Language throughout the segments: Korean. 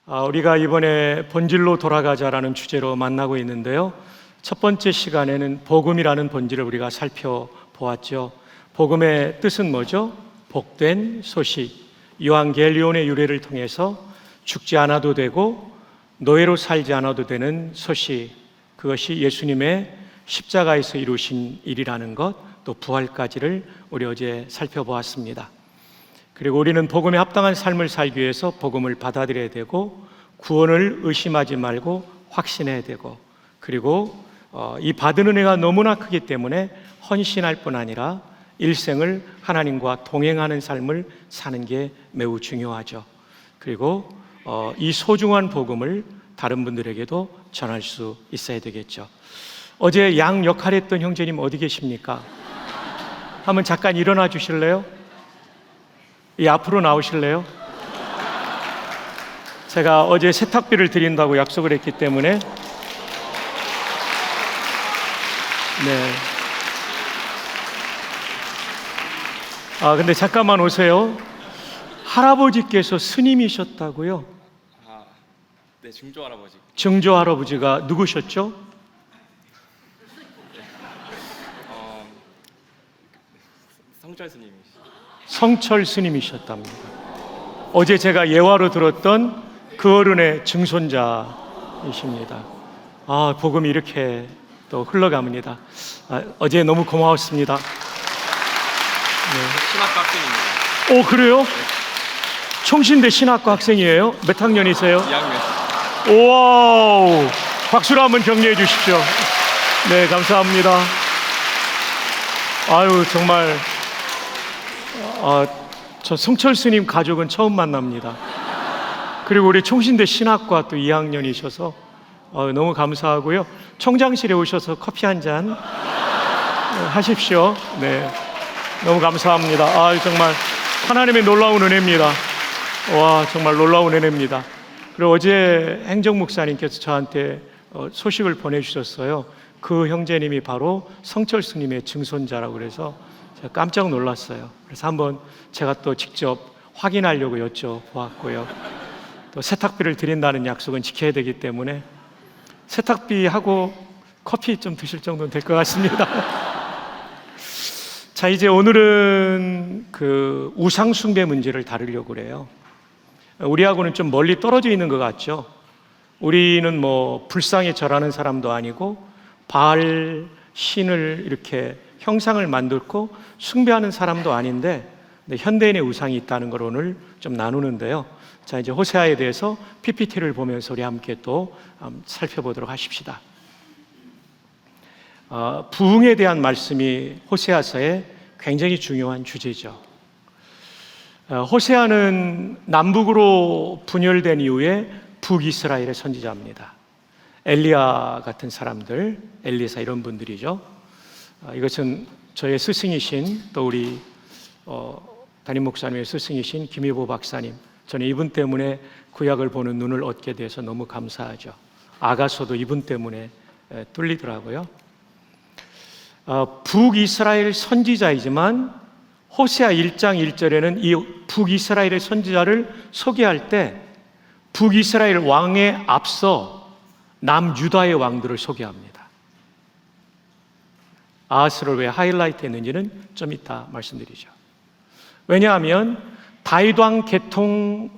우리가 이번에 본질로 돌아가자라는 주제로 만나고 있는데요. 첫 번째 시간에는 복음이라는 본질을 우리가 살펴보았죠. 복음의 뜻은 뭐죠? 복된 소식. 요한겔리온의 유래를 통해서 죽지 않아도 되고 노예로 살지 않아도 되는 소식. 그것이 예수님의 십자가에서 이루신 일이라는 것, 또 부활까지를 우리 어제 살펴보았습니다. 그리고 우리는 복음에 합당한 삶을 살기 위해서 복음을 받아들여야 되고 구원을 의심하지 말고 확신해야 되고, 그리고 이 받은 은혜가 너무나 크기 때문에 헌신할 뿐 아니라 일생을 하나님과 동행하는 삶을 사는 게 매우 중요하죠. 그리고 이 소중한 복음을 다른 분들에게도 전할 수 있어야 되겠죠. 어제 양 역할했던 형제님 어디 계십니까? 한번 잠깐 일어나 주실래요? 이 앞으로 나오실래요? 제가 어제 세탁비를 드린다고 약속을 했기 때문에. 네. 근데 잠깐만 오세요. 할아버지께서 스님이셨다고요? 네, 증조 할아버지. 증조 할아버지가 누구셨죠? 성철 스님이시. 성철 스님이셨답니다. 어제 제가 예화로 들었던 그 어른의 증손자이십니다. 복음이 이렇게 또 흘러갑니다. 어제 너무 고마웠습니다. 네. 신학과 학생입니다. 오, 그래요? 총신대 신학과 학생이에요? 몇 학년이세요? 2학년. 오와우! 박수로 한번 격려해 주십시오. 네, 감사합니다. 아유, 정말 저 성철 스님 가족은 처음 만납니다. 그리고 우리 총신대 신학과 또 2학년이셔서 너무 감사하고요. 총장실에 오셔서 커피 한 잔 하십시오. 네, 너무 감사합니다. 정말 하나님의 놀라운 은혜입니다. 와, 정말 놀라운 은혜입니다. 그리고 어제 행정목사님께서 저한테 소식을 보내주셨어요. 그 형제님이 바로 성철 스님의 증손자라고 그래서 제가 깜짝 놀랐어요. 그래서 한번 제가 또 직접 확인하려고 여쭤보았고요. 또 세탁비를 드린다는 약속은 지켜야 되기 때문에 세탁비하고 커피 좀 드실 정도는 될 것 같습니다. 자, 이제 오늘은 그 우상숭배 문제를 다루려고 그래요. 우리하고는 좀 멀리 떨어져 있는 것 같죠? 우리는 불상에 절하는 사람도 아니고 바알 신을 이렇게 형상을 만들고 숭배하는 사람도 아닌데, 현대인의 우상이 있다는 걸 오늘 좀 나누는데요. 자, 이제 호세아에 대해서 PPT를 보면서 우리 함께 또 살펴보도록 하십시다. 부흥에 대한 말씀이 호세아서의 굉장히 중요한 주제죠. 호세아는 남북으로 분열된 이후에 북이스라엘의 선지자입니다. 엘리야 같은 사람들, 엘리사 이런 분들이죠. 이것은 저의 스승이신 또 우리 담임 목사님의 스승이신 김희보 박사님, 저는 이분 때문에 구약을 보는 눈을 얻게 돼서 너무 감사하죠. 아가서도 이분 때문에 뚫리더라고요. 북이스라엘 선지자이지만 호세아 1장 1절에는 이 북이스라엘의 선지자를 소개할 때 북이스라엘 왕에 앞서 남유다의 왕들을 소개합니다. 아하스를 왜 하이라이트 했는지는 좀 이따 말씀드리죠. 왜냐하면 다윗 왕 계통을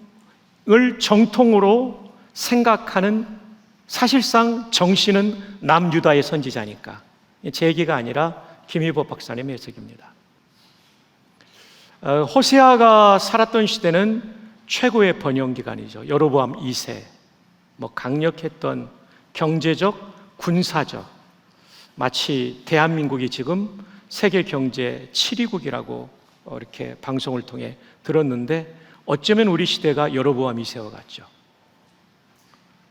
정통으로 생각하는, 사실상 정신은 남유다의 선지자니까. 제 얘기가 아니라 김희보 박사님의 해석입니다. 호세아가 살았던 시대는 최고의 번영기간이죠. 여로보암 2세, 강력했던 경제적, 군사적, 마치 대한민국이 지금 세계 경제 7위국이라고 이렇게 방송을 통해 들었는데, 어쩌면 우리 시대가 여로보암 2세와 같죠.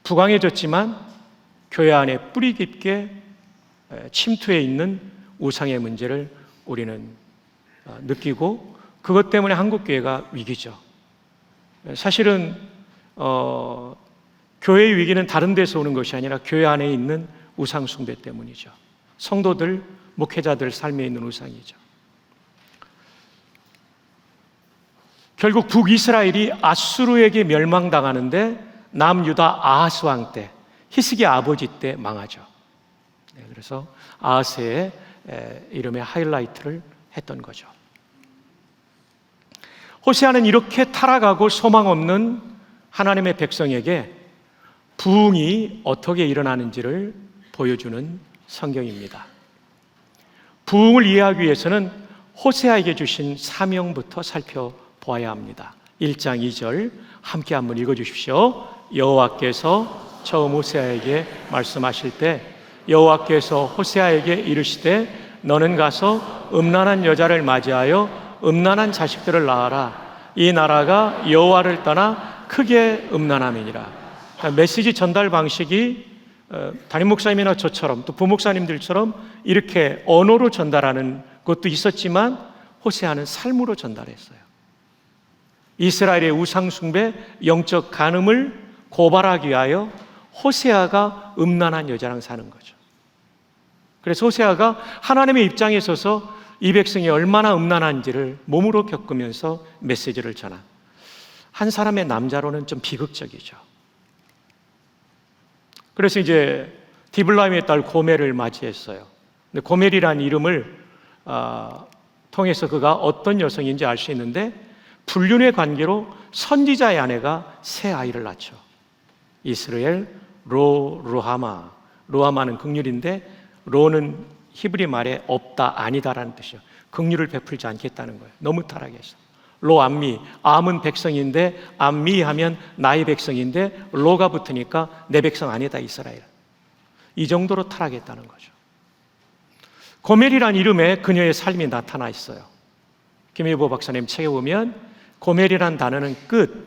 부강해졌지만 교회 안에 뿌리 깊게 침투해 있는 우상의 문제를 우리는 느끼고, 그것 때문에 한국교회가 위기죠. 사실은 교회의 위기는 다른 데서 오는 것이 아니라 교회 안에 있는 우상 숭배 때문이죠. 성도들, 목회자들 삶에 있는 우상이죠. 결국 북이스라엘이 아수르에게 멸망당하는데 남유다 아하스 왕 때, 히스기야 아버지 때 망하죠. 그래서 아하스의 이름의 하이라이트를 했던 거죠. 호세아는 이렇게 타락하고 소망 없는 하나님의 백성에게 부흥이 어떻게 일어나는지를 보여주는 성경입니다. 부흥을 이해하기 위해서는 호세아에게 주신 사명부터 살펴보아야 합니다. 1장 2절 함께 한번 읽어주십시오. 여호와께서 처음 호세아에게 말씀하실 때 여호와께서 호세아에게 이르시되 너는 가서 음란한 여자를 맞이하여 음란한 자식들을 낳아라. 이 나라가 여호와를 떠나 크게 음란함이니라. 메시지 전달 방식이 담임 목사님이나 저처럼 또 부목사님들처럼 이렇게 언어로 전달하는 것도 있었지만 호세아는 삶으로 전달했어요. 이스라엘의 우상숭배, 영적 간음을 고발하기 위하여 호세아가 음란한 여자랑 사는 거죠. 그래서 호세아가 하나님의 입장에 서서 이 백성이 얼마나 음란한지를 몸으로 겪으면서 메시지를 전한, 한 사람의 남자로는 좀 비극적이죠. 그래서 이제 디블라임의 딸 고멜을 맞이했어요. 근데 고멜이라는 이름을 통해서 그가 어떤 여성인지 알 수 있는데, 불륜의 관계로 선지자의 아내가 새 아이를 낳죠. 이스라엘 로하마. 로하마는 긍휼인데 로는 히브리 말에 없다, 아니다라는 뜻이에요. 긍휼을 베풀지 않겠다는 거예요. 너무 타락해서. 로암미, 암은 백성인데 암미 하면 나의 백성인데 로가 붙으니까 내 백성 아니다 이스라엘. 이 정도로 타락했다는 거죠. 고멜이란 이름에 그녀의 삶이 나타나 있어요. 김일보 박사님 책에 보면 고멜이란 단어는 끝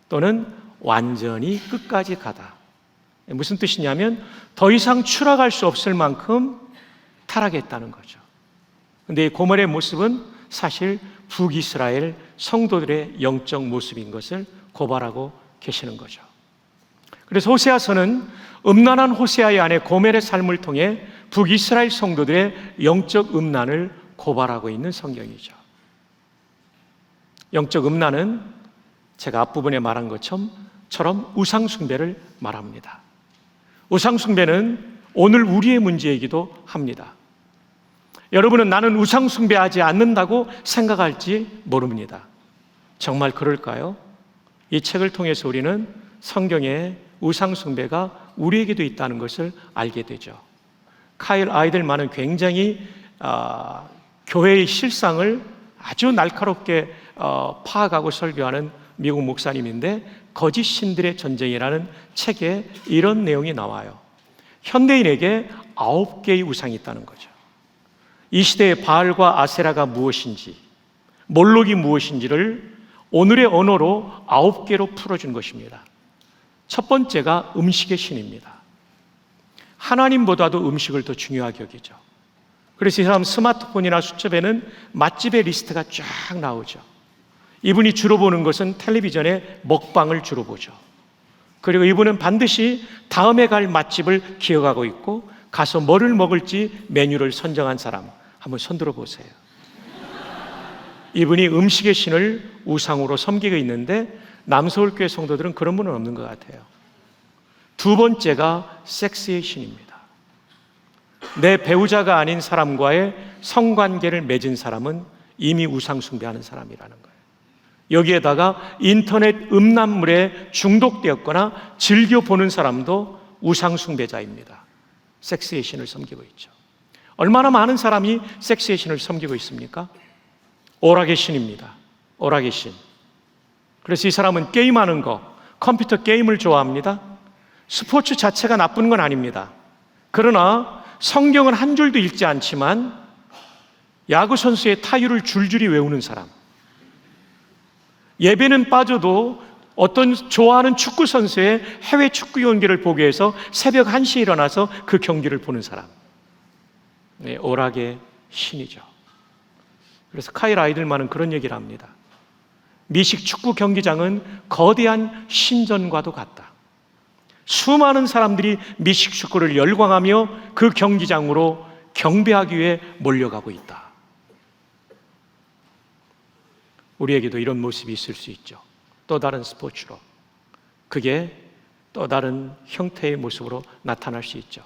또는 완전히 끝까지 가다. 무슨 뜻이냐면 더 이상 추락할 수 없을 만큼 타락했다는 거죠. 그런데 이 고멜의 모습은 사실 북이스라엘 성도들의 영적 모습인 것을 고발하고 계시는 거죠. 그래서 호세아서는 음란한 호세아의 아내 고멜의 삶을 통해 북이스라엘 성도들의 영적 음란을 고발하고 있는 성경이죠. 영적 음란은 제가 앞부분에 말한 것처럼 우상숭배를 말합니다. 우상숭배는 오늘 우리의 문제이기도 합니다. 여러분은 나는 우상숭배하지 않는다고 생각할지 모릅니다. 정말 그럴까요? 이 책을 통해서 우리는 성경에 우상숭배가 우리에게도 있다는 것을 알게 되죠. 카일 아이들만은 굉장히 교회의 실상을 아주 날카롭게 파악하고 설교하는 미국 목사님인데, 거짓 신들의 전쟁이라는 책에 이런 내용이 나와요. 현대인에게 9개의 우상이 있다는 거죠. 이 시대의 바알과 아세라가 무엇인지, 몰록이 무엇인지를 오늘의 언어로 9개로 풀어준 것입니다. 첫 번째가 음식의 신입니다. 하나님보다도 음식을 더 중요하게 여기죠. 그래서 이 사람 스마트폰이나 수첩에는 맛집의 리스트가 쫙 나오죠. 이분이 주로 보는 것은 텔레비전의 먹방을 주로 보죠. 그리고 이분은 반드시 다음에 갈 맛집을 기억하고 있고 가서 뭐를 먹을지 메뉴를 선정한 사람, 한번 손들어 보세요. 이분이 음식의 신을 우상으로 섬기고 있는데 남서울교회 성도들은 그런 분은 없는 것 같아요. 두 번째가 섹스의 신입니다. 내 배우자가 아닌 사람과의 성관계를 맺은 사람은 이미 우상 숭배하는 사람이라는 거예요. 여기에다가 인터넷 음란물에 중독되었거나 즐겨 보는 사람도 우상 숭배자입니다. 섹스의 신을 섬기고 있죠. 얼마나 많은 사람이 섹스의 신을 섬기고 있습니까? 오락의 신입니다. 오락의 신. 그래서 이 사람은 게임하는 거, 컴퓨터 게임을 좋아합니다. 스포츠 자체가 나쁜 건 아닙니다. 그러나 성경은 한 줄도 읽지 않지만 야구 선수의 타율을 줄줄이 외우는 사람, 예배는 빠져도 어떤 좋아하는 축구 선수의 해외 축구 경기를 보기 위해서 새벽 1시에 일어나서 그 경기를 보는 사람, 네, 오락의 신이죠. 그래서 카일 아이들만은 그런 얘기를 합니다. 미식 축구 경기장은 거대한 신전과도 같다. 수많은 사람들이 미식 축구를 열광하며 그 경기장으로 경배하기 위해 몰려가고 있다. 우리에게도 이런 모습이 있을 수 있죠. 또 다른 스포츠로. 그게 또 다른 형태의 모습으로 나타날 수 있죠.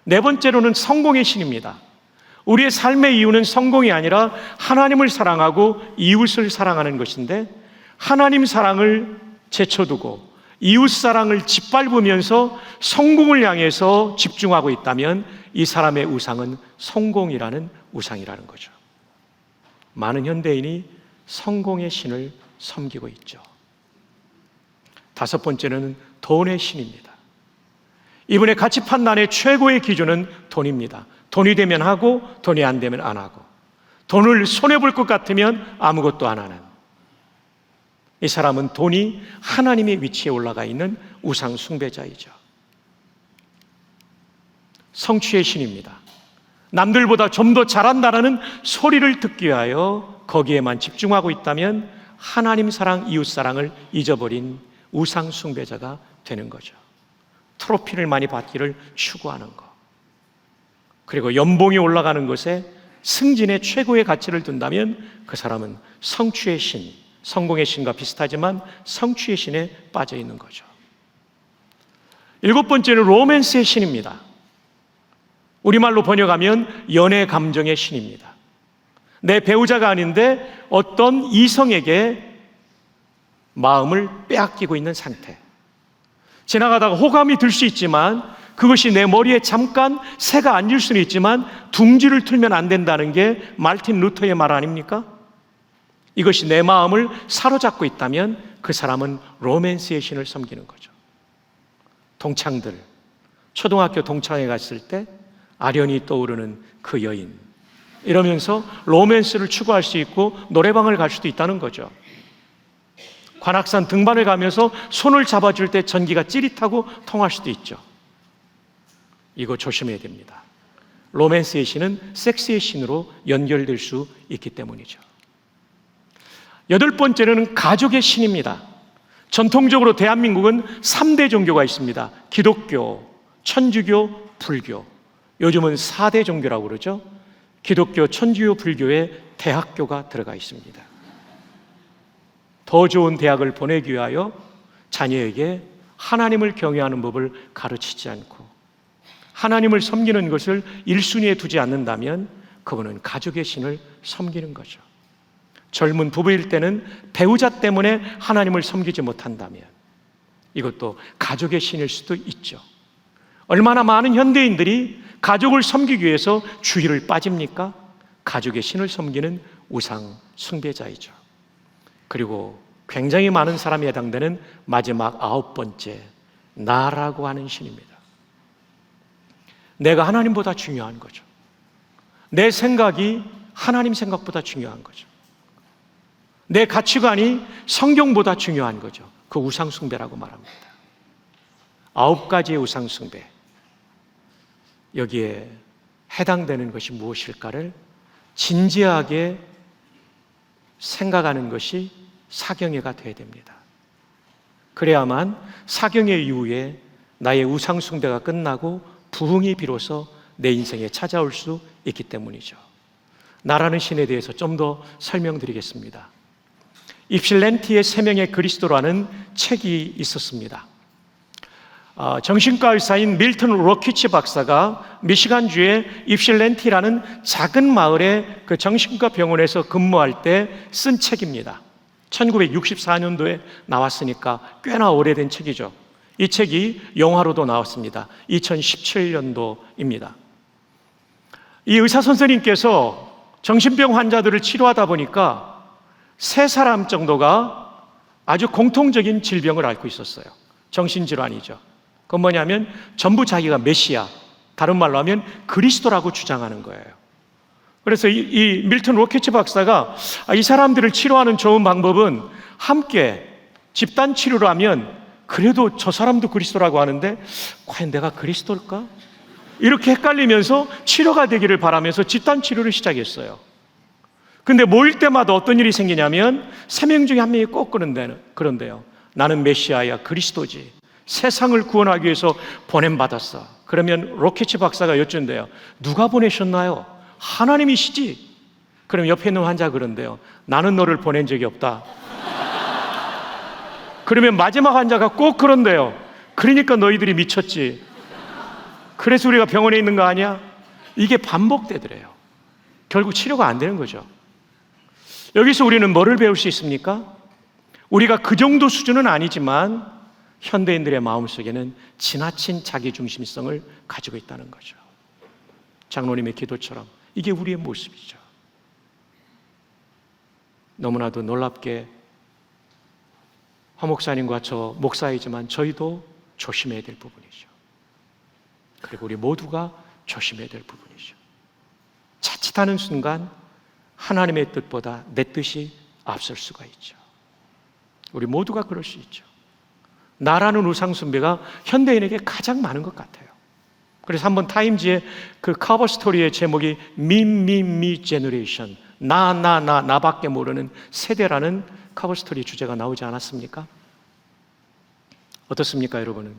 네 번째로는 성공의 신입니다. 우리의 삶의 이유는 성공이 아니라 하나님을 사랑하고 이웃을 사랑하는 것인데, 하나님 사랑을 제쳐두고 이웃 사랑을 짓밟으면서 성공을 향해서 집중하고 있다면 이 사람의 우상은 성공이라는 우상이라는 거죠. 많은 현대인이 성공의 신을 섬기고 있죠. 다섯 번째는 돈의 신입니다. 이분의 가치 판단의 최고의 기준은 돈입니다. 돈이 되면 하고 돈이 안 되면 안 하고, 돈을 손해볼 것 같으면 아무것도 안 하는, 이 사람은 돈이 하나님의 위치에 올라가 있는 우상 숭배자이죠. 성취의 신입니다. 남들보다 좀 더 잘한다라는 소리를 듣기 위하여 거기에만 집중하고 있다면 하나님 사랑, 이웃 사랑을 잊어버린 우상 숭배자가 되는 거죠. 트로피를 많이 받기를 추구하는 것, 그리고 연봉이 올라가는 것에 승진의 최고의 가치를 둔다면 그 사람은 성취의 신, 성공의 신과 비슷하지만 성취의 신에 빠져 있는 거죠. 일곱 번째는 로맨스의 신입니다. 우리말로 번역하면 연애 감정의 신입니다. 내 배우자가 아닌데 어떤 이성에게 마음을 빼앗기고 있는 상태. 지나가다가 호감이 들 수 있지만 그것이 내 머리에 잠깐 새가 앉을 수는 있지만 둥지를 틀면 안 된다는 게 말틴 루터의 말 아닙니까? 이것이 내 마음을 사로잡고 있다면 그 사람은 로맨스의 신을 섬기는 거죠. 동창들, 초등학교 동창회 갔을 때 아련히 떠오르는 그 여인, 이러면서 로맨스를 추구할 수 있고 노래방을 갈 수도 있다는 거죠. 관악산 등반을 가면서 손을 잡아줄 때 전기가 찌릿하고 통할 수도 있죠. 이거 조심해야 됩니다. 로맨스의 신은 섹스의 신으로 연결될 수 있기 때문이죠. 여덟 번째는 가족의 신입니다. 전통적으로 대한민국은 3대 종교가 있습니다. 기독교, 천주교, 불교. 요즘은 4대 종교라고 그러죠. 기독교, 천주교, 불교에 대학교가 들어가 있습니다. 더 좋은 대학을 보내기 위하여 자녀에게 하나님을 경외하는 법을 가르치지 않고 하나님을 섬기는 것을 1순위에 두지 않는다면 그분은 가족의 신을 섬기는 거죠. 젊은 부부일 때는 배우자 때문에 하나님을 섬기지 못한다면 이것도 가족의 신일 수도 있죠. 얼마나 많은 현대인들이 가족을 섬기기 위해서 주일을 빠집니까? 가족의 신을 섬기는 우상 숭배자이죠. 그리고 굉장히 많은 사람이 해당되는 마지막 9번째, 나라고 하는 신입니다. 내가 하나님보다 중요한 거죠. 내 생각이 하나님 생각보다 중요한 거죠. 내 가치관이 성경보다 중요한 거죠. 그 우상 숭배라고 말합니다. 9가지의 우상 숭배, 여기에 해당되는 것이 무엇일까를 진지하게 생각하는 것이 사경회가 되어야 됩니다. 그래야만 사경회 이후에 나의 우상 숭배가 끝나고 부흥이 비로소 내 인생에 찾아올 수 있기 때문이죠. 나라는 신에 대해서 좀 더 설명드리겠습니다. 입실렌티의 세 명의 그리스도라는 책이 있었습니다. 정신과 의사인 밀턴 로키치 박사가 미시간주의 입실렌티라는 작은 마을의 그 정신과 병원에서 근무할 때 쓴 책입니다. 1964년도에 나왔으니까 꽤나 오래된 책이죠. 이 책이 영화로도 나왔습니다. 2017년도입니다. 이 의사 선생님께서 정신병 환자들을 치료하다 보니까 3사람 정도가 아주 공통적인 질병을 앓고 있었어요. 정신질환이죠. 그건 뭐냐면 전부 자기가 메시아, 다른 말로 하면 그리스도라고 주장하는 거예요. 그래서 이 밀턴 로키치 박사가 이 사람들을 치료하는 좋은 방법은 함께 집단 치료를 하면 그래도 저 사람도 그리스도라고 하는데 과연 내가 그리스도일까? 이렇게 헷갈리면서 치료가 되기를 바라면서 집단 치료를 시작했어요. 근데 모일 때마다 어떤 일이 생기냐면 3명 중에 1명이 꼭 그런데요. 나는 메시아야, 그리스도지. 세상을 구원하기 위해서 보냄받았어. 그러면 로키치 박사가 여쭌대요. 누가 보내셨나요? 하나님이시지. 그럼 옆에 있는 환자가 그런데요. 나는 너를 보낸 적이 없다. 그러면 마지막 환자가 꼭 그런데요. 그러니까 너희들이 미쳤지. 그래서 우리가 병원에 있는 거 아니야? 이게 반복되더래요. 결국 치료가 안 되는 거죠. 여기서 우리는 뭐를 배울 수 있습니까? 우리가 그 정도 수준은 아니지만 현대인들의 마음속에는 지나친 자기중심성을 가지고 있다는 거죠. 장로님의 기도처럼 이게 우리의 모습이죠. 너무나도 놀랍게 화 목사님과 저 목사이지만 저희도 조심해야 될 부분이죠. 그리고 우리 모두가 조심해야 될 부분이죠. 자칫하는 순간 하나님의 뜻보다 내 뜻이 앞설 수가 있죠. 우리 모두가 그럴 수 있죠. 나라는 우상 숭배가 현대인에게 가장 많은 것 같아요. 그래서 한번 타임지의 그 커버 스토리의 제목이 Me Generation, 나밖에 모르는 세대라는 커버 스토리 주제가 나오지 않았습니까? 어떻습니까, 여러분은?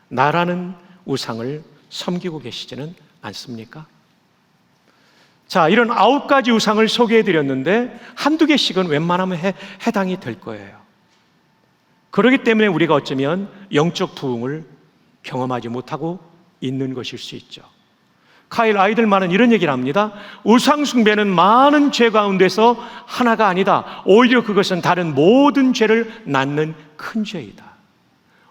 나라는 우상을 섬기고 계시지는 않습니까? 자, 이런 9가지 우상을 소개해드렸는데 한두 개씩은 웬만하면 해당이 될 거예요. 그렇기 때문에 우리가 어쩌면 영적 부흥을 경험하지 못하고 있는 것일 수 있죠. 카일 아이들만은 이런 얘기를 합니다. 우상 숭배는 많은 죄 가운데서 하나가 아니다. 오히려 그것은 다른 모든 죄를 낳는 큰 죄이다.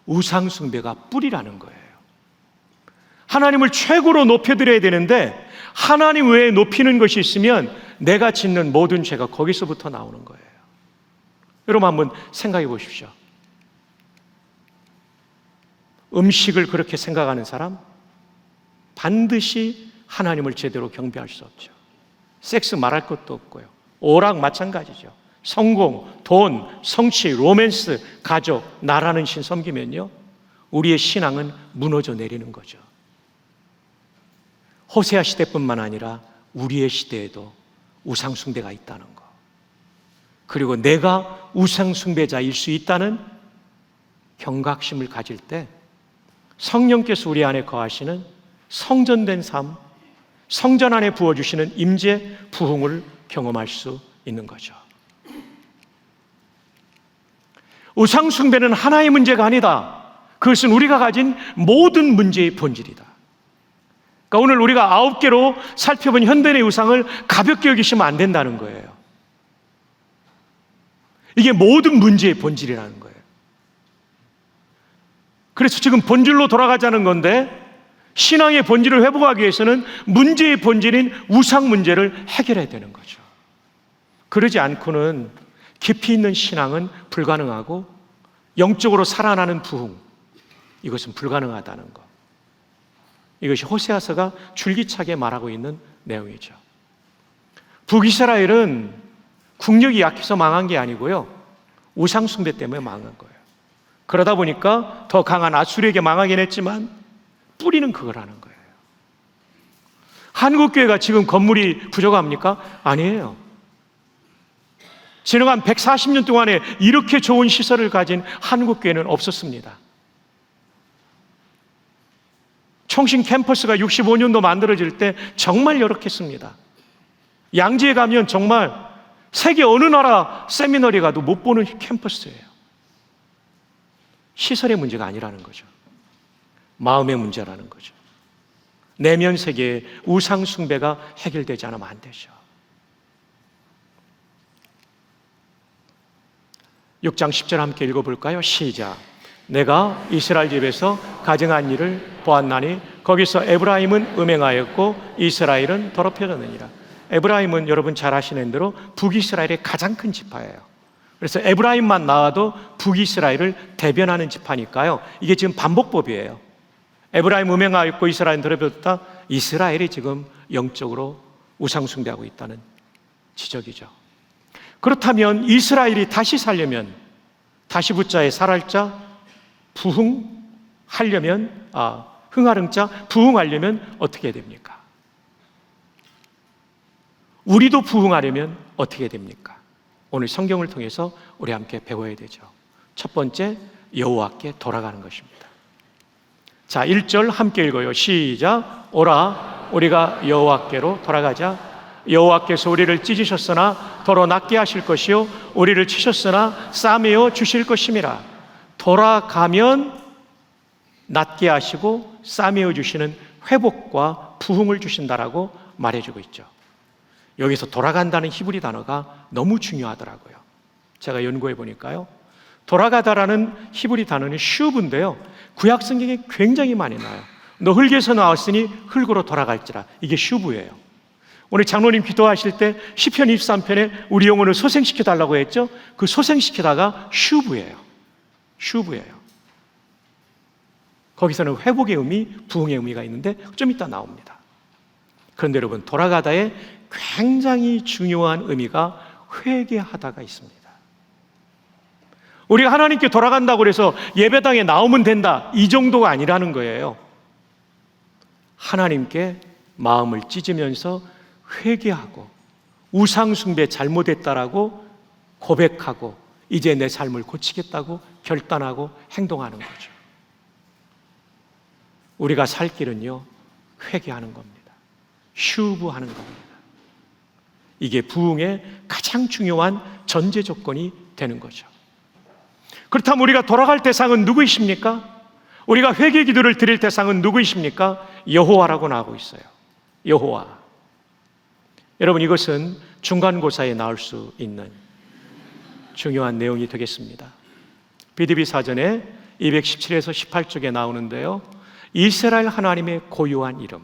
우상 숭배가 뿌리라는 거예요. 하나님을 최고로 높여드려야 되는데 하나님 외에 높이는 것이 있으면 내가 짓는 모든 죄가 거기서부터 나오는 거예요. 여러분 한번 생각해 보십시오. 음식을 그렇게 생각하는 사람 반드시 하나님을 제대로 경배할 수 없죠. 섹스 말할 것도 없고요. 오락 마찬가지죠. 성공, 돈, 성취, 로맨스, 가족, 나라는 신 섬기면요 우리의 신앙은 무너져 내리는 거죠. 호세아 시대뿐만 아니라 우리의 시대에도 우상 숭배가 있다는 거, 그리고 내가 우상 숭배자일 수 있다는 경각심을 가질 때 성령께서 우리 안에 거하시는 성전된 삶, 성전 안에 부어주시는 임재 부흥을 경험할 수 있는 거죠. 우상 숭배는 하나의 문제가 아니다. 그것은 우리가 가진 모든 문제의 본질이다. 그러니까 오늘 우리가 9개로 살펴본 현대의 우상을 가볍게 여기시면 안 된다는 거예요. 이게 모든 문제의 본질이라는 거예요. 그래서 지금 본질로 돌아가자는 건데 신앙의 본질을 회복하기 위해서는 문제의 본질인 우상 문제를 해결해야 되는 거죠. 그러지 않고는 깊이 있는 신앙은 불가능하고 영적으로 살아나는 부흥, 이것은 불가능하다는 것. 이것이 호세아서가 줄기차게 말하고 있는 내용이죠. 북이스라엘은 국력이 약해서 망한 게 아니고요 우상 숭배 때문에 망한 거예요. 그러다 보니까 더 강한 아수르에게 망하긴 했지만 뿌리는 그거라는 거예요. 한국교회가 지금 건물이 부족합니까? 아니에요. 지난 140년 동안에 이렇게 좋은 시설을 가진 한국교회는 없었습니다. 총신 캠퍼스가 65년도 만들어질 때 정말 열악했습니다. 양지에 가면 정말 세계 어느 나라 세미너리 가도 못 보는 캠퍼스예요. 시설의 문제가 아니라는 거죠. 마음의 문제라는 거죠. 내면 세계의 우상 숭배가 해결되지 않으면 안 되죠. 6장 10절 함께 읽어볼까요? 시작. 내가 이스라엘 집에서 가증한 일을 보았나니 거기서 에브라임은 음행하였고 이스라엘은 더럽혀졌느니라. 에브라임은 여러분 잘 아시는 대로 북이스라엘의 가장 큰 지파예요. 그래서 에브라임만 나와도 북이스라엘을 대변하는 지파니까요 이게 지금 반복법이에요. 에브라임 음행하였고 이스라엘은 더럽혀졌다. 이스라엘이 지금 영적으로 우상 숭배하고 있다는 지적이죠. 그렇다면 이스라엘이 다시 살려면, 다시 붙자에 살할 자, 부흥하려면, 흥하릉 자, 부흥하려면 어떻게 해야 됩니까? 우리도 부흥하려면 어떻게 해야 됩니까? 오늘 성경을 통해서 우리 함께 배워야 되죠. 첫 번째, 여호와께 돌아가는 것입니다. 자, 1절 함께 읽어요. 시작. 오라, 우리가 여호와께로 돌아가자. 여호와께서 우리를 찢으셨으나 더러 낫게 하실 것이요 우리를 치셨으나 싸매어 주실 것임이라. 돌아가면 낫게 하시고 싸매어 주시는 회복과 부흥을 주신다라고 말해주고 있죠. 여기서 돌아간다는 히브리 단어가 너무 중요하더라고요. 제가 연구해 보니까요, 돌아가다라는 히브리 단어는 슈브인데요, 구약 성경에 굉장히 많이 나와요. 너 흙에서 나왔으니 흙으로 돌아갈지라. 이게 슈브예요. 오늘 장로님 기도하실 때 시편 23편에 우리 영혼을 소생시켜 달라고 했죠. 그 소생시키다가 슈브예요. 슈브예요. 거기서는 회복의 의미, 부흥의 의미가 있는데 좀 이따 나옵니다. 그런데 여러분, 돌아가다에 굉장히 중요한 의미가 회개하다가 있습니다. 우리가 하나님께 돌아간다고 해서 예배당에 나오면 된다, 이 정도가 아니라는 거예요. 하나님께 마음을 찢으면서 회개하고 우상숭배 잘못했다라고 고백하고 이제 내 삶을 고치겠다고 결단하고 행동하는 거죠. 우리가 살 길은요, 회개하는 겁니다. 슈브하는 겁니다. 이게 부흥의 가장 중요한 전제 조건이 되는 거죠. 그렇다면 우리가 돌아갈 대상은 누구이십니까? 우리가 회개 기도를 드릴 대상은 누구이십니까? 여호와라고 나오고 있어요. 여호와. 여러분, 이것은 중간고사에 나올 수 있는 중요한 내용이 되겠습니다. BDB 사전에 217에서 18쪽에 나오는데요, 이스라엘 하나님의 고유한 이름,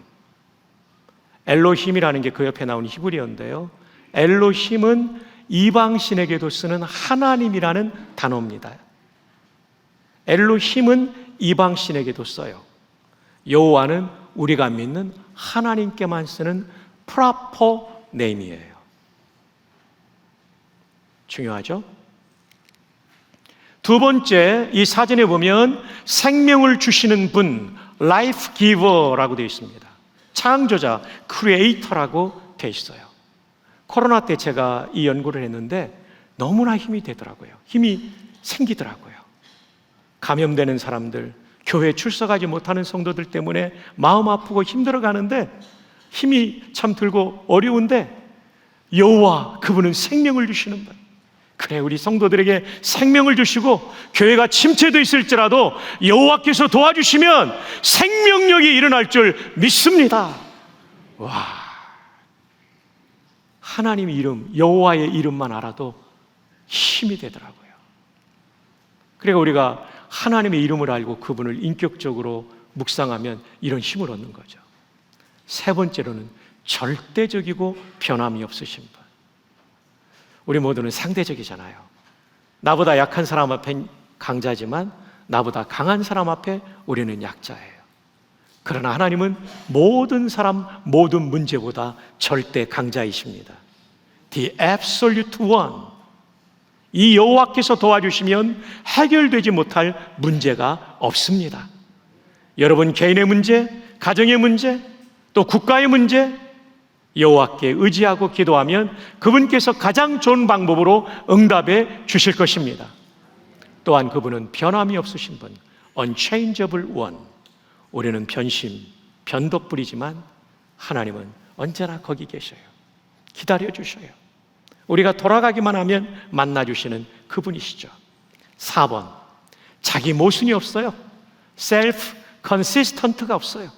엘로힘이라는 게 그 옆에 나오는 히브리어인데요, 엘로힘은 이방신에게도 쓰는 하나님이라는 단어입니다. 엘로힘은 이방신에게도 써요. 여호와는 우리가 믿는 하나님께만 쓰는 프로퍼 네임이에요. 중요하죠? 두 번째, 이 사전에 보면 생명을 주시는 분, 라이프 기버라고 되어 있습니다. 창조자, 크리에이터라고 되어 있어요. 코로나 때 제가 이 연구를 했는데 너무나 힘이 되더라고요. 힘이 생기더라고요. 감염되는 사람들, 교회 출석하지 못하는 성도들 때문에 마음 아프고 힘들어 가는데 힘이 참 들고 어려운데, 여호와, 그분은 생명을 주시는 분. 그래, 우리 성도들에게 생명을 주시고 교회가 침체되어 있을지라도 여호와께서 도와주시면 생명력이 일어날 줄 믿습니다. 와, 하나님의 이름, 여호와의 이름만 알아도 힘이 되더라고요. 그러니까 우리가 하나님의 이름을 알고 그분을 인격적으로 묵상하면 이런 힘을 얻는 거죠. 세 번째로는 절대적이고 변함이 없으신 분. 우리 모두는 상대적이잖아요. 나보다 약한 사람 앞엔 강자지만 나보다 강한 사람 앞에 우리는 약자예요. 그러나 하나님은 모든 사람, 모든 문제보다 절대 강자이십니다. The absolute one. 이 여호와께서 도와주시면 해결되지 못할 문제가 없습니다. 여러분 개인의 문제, 가정의 문제, 또 국가의 문제, 여호와께 의지하고 기도하면 그분께서 가장 좋은 방법으로 응답해 주실 것입니다. 또한 그분은 변함이 없으신 분, unchangeable one. 우리는 변심, 변덕불이지만 하나님은 언제나 거기 계셔요. 기다려 주셔요. 우리가 돌아가기만 하면 만나주시는 그분이시죠. 4번, 자기 모순이 없어요. self consistent가 없어요.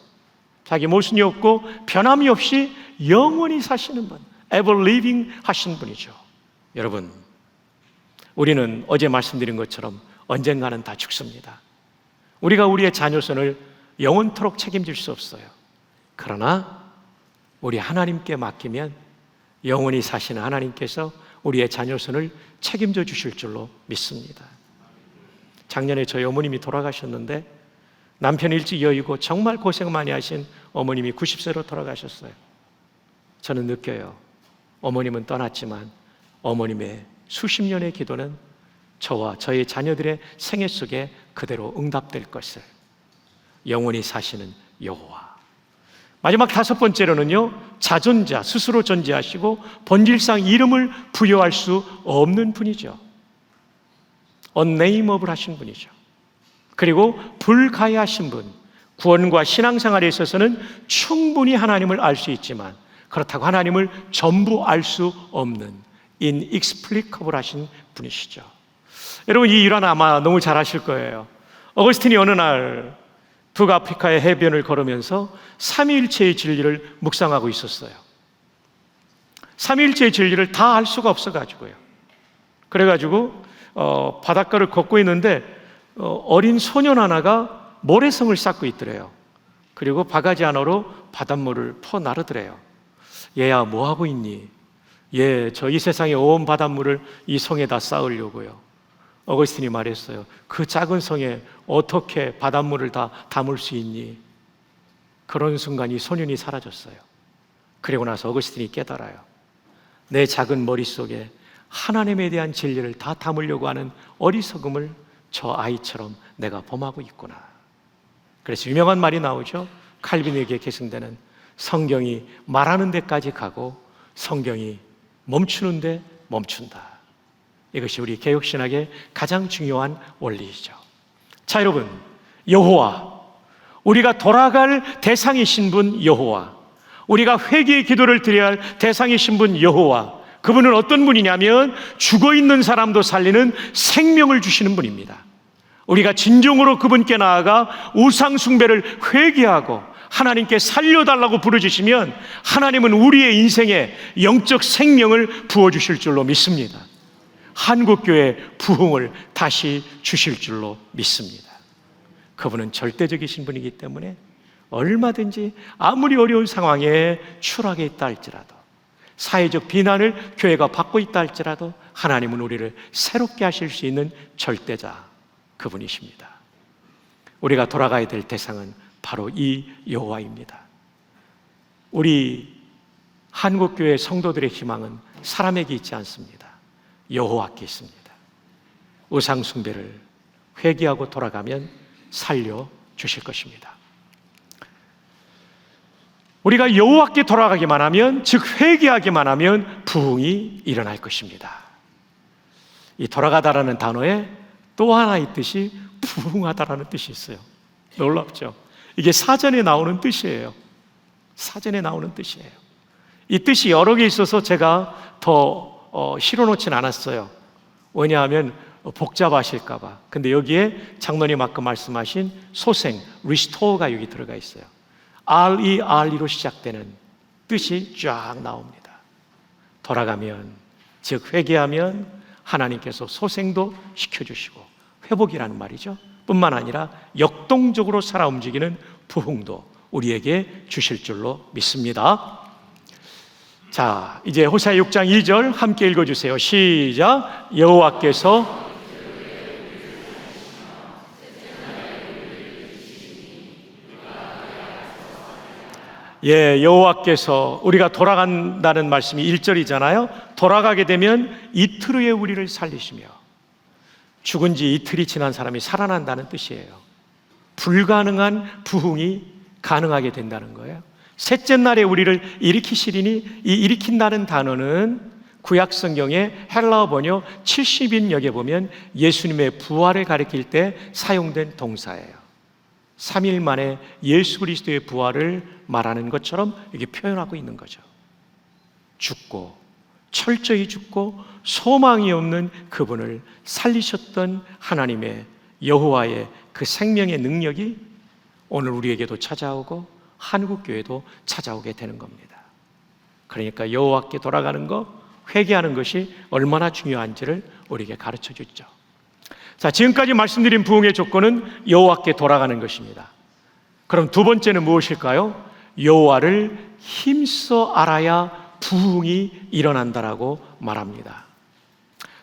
자기 모순이 없고 변함이 없이 영원히 사시는 분, ever living 하신 분이죠. 여러분, 우리는 어제 말씀드린 것처럼 언젠가는 다 죽습니다. 우리가 우리의 자녀손을 영원토록 책임질 수 없어요. 그러나 우리 하나님께 맡기면 영원히 사시는 하나님께서 우리의 자녀손을 책임져 주실 줄로 믿습니다. 작년에 저희 어머님이 돌아가셨는데 남편이 일찍 여의고 정말 고생 많이 하신 어머님이 90세로 돌아가셨어요. 저는 느껴요. 어머님은 떠났지만 어머님의 수십 년의 기도는 저와 저희 자녀들의 생애 속에 그대로 응답될 것을. 영원히 사시는 여호와. 마지막 5번째로는요, 자존자, 스스로 존재하시고 본질상 이름을 부여할 수 없는 분이죠. unnameable 하신 분이죠. 그리고 불가해하신 분, 구원과 신앙생활에 있어서는 충분히 하나님을 알 수 있지만 그렇다고 하나님을 전부 알 수 없는 inexplicable 하신 분이시죠. 여러분, 이 일화는 아마 너무 잘 아실 거예요. 어거스틴이 어느 날 북아프리카의 해변을 걸으면서 삼위일체의 진리를 묵상하고 있었어요. 삼위일체의 진리를 다 알 수가 없어가지고요. 그래가지고 바닷가를 걷고 있는데 어린 소년 하나가 모래성을 쌓고 있더래요. 그리고 바가지 하나로 바닷물을 퍼 나르더래요. 얘야, 뭐 하고 있니? 예, 저 이 세상의 온 바닷물을 이 성에다 쌓으려고요. 어거스틴이 말했어요. 그 작은 성에 어떻게 바닷물을 다 담을 수 있니? 그런 순간 이 소년이 사라졌어요. 그리고 나서 어거스틴이 깨달아요. 내 작은 머릿속에 하나님에 대한 진리를 다 담으려고 하는 어리석음을 저 아이처럼 내가 범하고 있구나. 그래서 유명한 말이 나오죠. 칼빈에게 계승되는 성경이 말하는 데까지 가고 성경이 멈추는데 멈춘다. 이것이 우리 개혁신학의 가장 중요한 원리이죠. 자, 여러분, 여호와, 우리가 돌아갈 대상이신 분 여호와, 우리가 회개의 기도를 드려야 할 대상이신 분 여호와, 그분은 어떤 분이냐면 죽어있는 사람도 살리는 생명을 주시는 분입니다. 우리가 진정으로 그분께 나아가 우상 숭배를 회개하고 하나님께 살려달라고 부르짖으면 하나님은 우리의 인생에 영적 생명을 부어주실 줄로 믿습니다. 한국교회 부흥을 다시 주실 줄로 믿습니다. 그분은 절대적이신 분이기 때문에 얼마든지 아무리 어려운 상황에 추락해 있다 할지라도, 사회적 비난을 교회가 받고 있다 할지라도 하나님은 우리를 새롭게 하실 수 있는 절대자, 그분이십니다. 우리가 돌아가야 될 대상은 바로 이 여호와입니다. 우리 한국교회 성도들의 희망은 사람에게 있지 않습니다. 여호와께 있습니다. 우상 숭배를 회개하고 돌아가면 살려주실 것입니다. 우리가 여호와께 돌아가기만 하면, 즉 회개하기만 하면 부흥이 일어날 것입니다. 이 돌아가다라는 단어에 또 하나의 뜻이 부흥하다라는 뜻이 있어요. 놀랍죠? 이게 사전에 나오는 뜻이에요. 사전에 나오는 뜻이에요. 이 뜻이 여러 개 있어서 제가 더 실어놓진 않았어요. 왜냐하면 복잡하실까 봐. 근데 여기에 장로님 아까 말씀하신 소생, 리스토어가 여기 들어가 있어요. RERE로 시작되는 뜻이 쫙 나옵니다. 돌아가면, 즉 회개하면 하나님께서 소생도 시켜주시고 회복이라는 말이죠. 뿐만 아니라 역동적으로 살아 움직이는 부흥도 우리에게 주실 줄로 믿습니다. 자, 이제 호세아 6장 2절 함께 읽어주세요. 시작. 여호와께서 여호와께서, 우리가 돌아간다는 말씀이 1절이잖아요. 돌아가게 되면 이틀 후에 우리를 살리시며, 죽은 지 이틀이 지난 사람이 살아난다는 뜻이에요. 불가능한 부흥이 가능하게 된다는 거예요. 셋째 날에 우리를 일으키시리니, 이 일으킨다는 단어는 구약 성경의 헬라어 번역 70인역에 보면 예수님의 부활을 가리킬 때 사용된 동사예요. 3일 만에 예수 그리스도의 부활을 말하는 것처럼 이렇게 표현하고 있는 거죠. 죽고, 철저히 죽고 소망이 없는 그분을 살리셨던 하나님의, 여호와의 그 생명의 능력이 오늘 우리에게도 찾아오고 한국교회도 찾아오게 되는 겁니다. 그러니까 여호와께 돌아가는 것, 회개하는 것이 얼마나 중요한지를 우리에게 가르쳐 주죠. 자, 지금까지 말씀드린 부흥의 조건은 여호와께 돌아가는 것입니다. 그럼 두 번째는 무엇일까요? 여호와를 힘써 알아야 부흥이 일어난다라고 말합니다.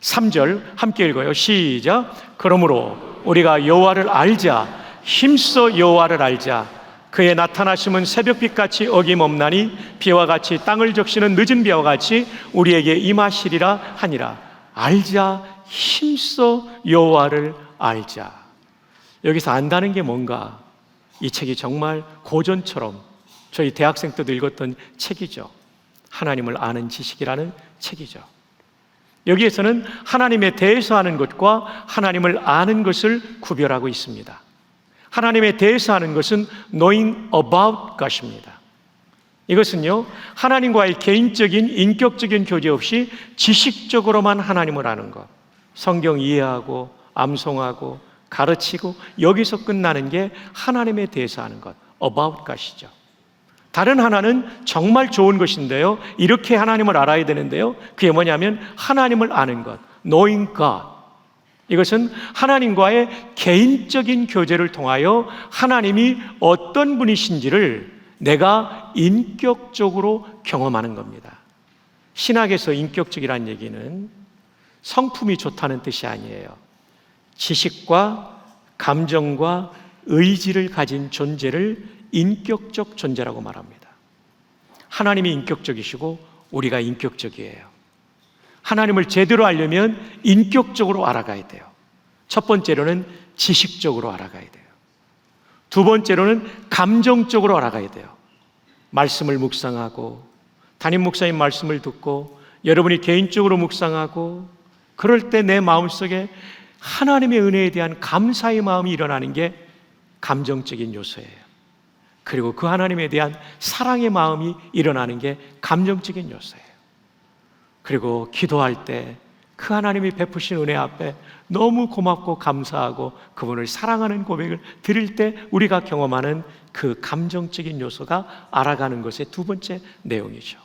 3절 함께 읽어요. 시작. 그러므로 우리가 여호와를 알자, 힘써 여호와를 알자. 그의 나타나심은 새벽빛같이 어김없나니 비와 같이 땅을 적시는 늦은 비와 같이 우리에게 임하시리라 하니라. 알자, 힘써 여호와를 알자. 여기서 안다는 게 뭔가? 이 책이 정말 고전처럼 저희 대학생 때도 읽었던 책이죠. 하나님을 아는 지식이라는 책이죠. 여기에서는 하나님에 대해서 아는 것과 하나님을 아는 것을 구별하고 있습니다. 하나님에 대해서 아는 것은 knowing about 것입니다. 이것은요, 하나님과의 개인적인 인격적인 교제 없이 지식적으로만 하나님을 아는 것, 성경 이해하고 암송하고 가르치고 여기서 끝나는 게 하나님에 대해서 아는 것, about 것이죠. 다른 하나는 정말 좋은 것인데요, 이렇게 하나님을 알아야 되는데요, 그게 뭐냐면 하나님을 아는 것, knowing God. 이것은 하나님과의 개인적인 교제를 통하여 하나님이 어떤 분이신지를 내가 인격적으로 경험하는 겁니다. 신학에서 인격적이라는 얘기는 성품이 좋다는 뜻이 아니에요. 지식과 감정과 의지를 가진 존재를 인격적 존재라고 말합니다. 하나님이 인격적이시고 우리가 인격적이에요. 하나님을 제대로 알려면 인격적으로 알아가야 돼요. 첫 번째로는 지식적으로 알아가야 돼요. 두 번째로는 감정적으로 알아가야 돼요. 말씀을 묵상하고 담임 목사님 말씀을 듣고 여러분이 개인적으로 묵상하고 그럴 때 내 마음속에 하나님의 은혜에 대한 감사의 마음이 일어나는 게 감정적인 요소예요. 그리고 그 하나님에 대한 사랑의 마음이 일어나는 게 감정적인 요소예요. 그리고 기도할 때 그 하나님이 베푸신 은혜 앞에 너무 고맙고 감사하고 그분을 사랑하는 고백을 드릴 때 우리가 경험하는 그 감정적인 요소가 알아가는 것의 두 번째 내용이죠.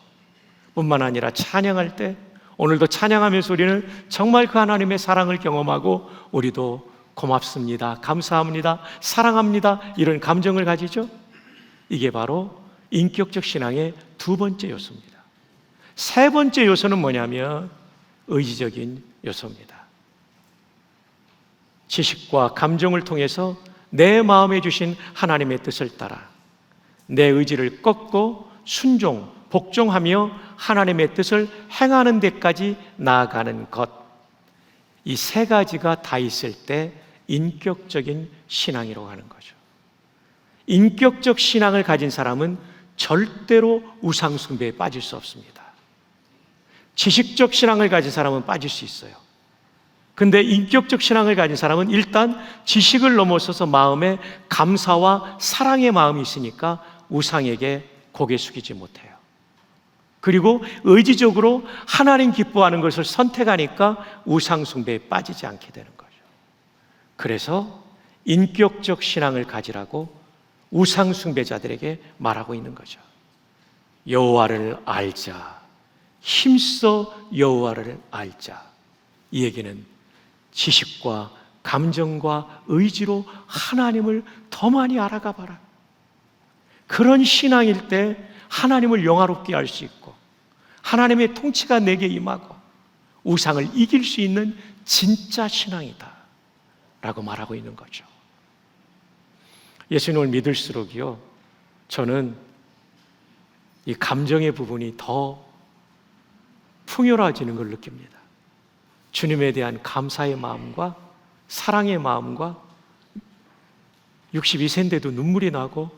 뿐만 아니라 찬양할 때 오늘도 찬양하면서 우리는 정말 그 하나님의 사랑을 경험하고 우리도 고맙습니다, 감사합니다, 사랑합니다 이런 감정을 가지죠. 이게 바로 인격적 신앙의 두 번째 요소입니다. 세 번째 요소는 뭐냐면 의지적인 요소입니다. 지식과 감정을 통해서 내 마음에 주신 하나님의 뜻을 따라 내 의지를 꺾고 순종, 복종하며 하나님의 뜻을 행하는 데까지 나아가는 것. 이 세 가지가 다 있을 때 인격적인 신앙이라고 하는 거죠. 인격적 신앙을 가진 사람은 절대로 우상 숭배에 빠질 수 없습니다. 지식적 신앙을 가진 사람은 빠질 수 있어요. 근데 인격적 신앙을 가진 사람은 일단 지식을 넘어서서 마음에 감사와 사랑의 마음이 있으니까 우상에게 고개 숙이지 못해요. 그리고 의지적으로 하나님 기뻐하는 것을 선택하니까 우상 숭배에 빠지지 않게 되는 거죠. 그래서 인격적 신앙을 가지라고 우상 숭배자들에게 말하고 있는 거죠. 여호와를 알자. 힘써 여호와를 알자. 이 얘기는 지식과 감정과 의지로 하나님을 더 많이 알아가 봐라. 그런 신앙일 때 하나님을 영화롭게 할 수 있고 하나님의 통치가 내게 임하고 우상을 이길 수 있는 진짜 신앙이다 라고 말하고 있는 거죠. 예수님을 믿을수록요, 저는 이 감정의 부분이 더 풍요로워지는 걸 느낍니다. 주님에 대한 감사의 마음과 사랑의 마음과 62세인데도 눈물이 나고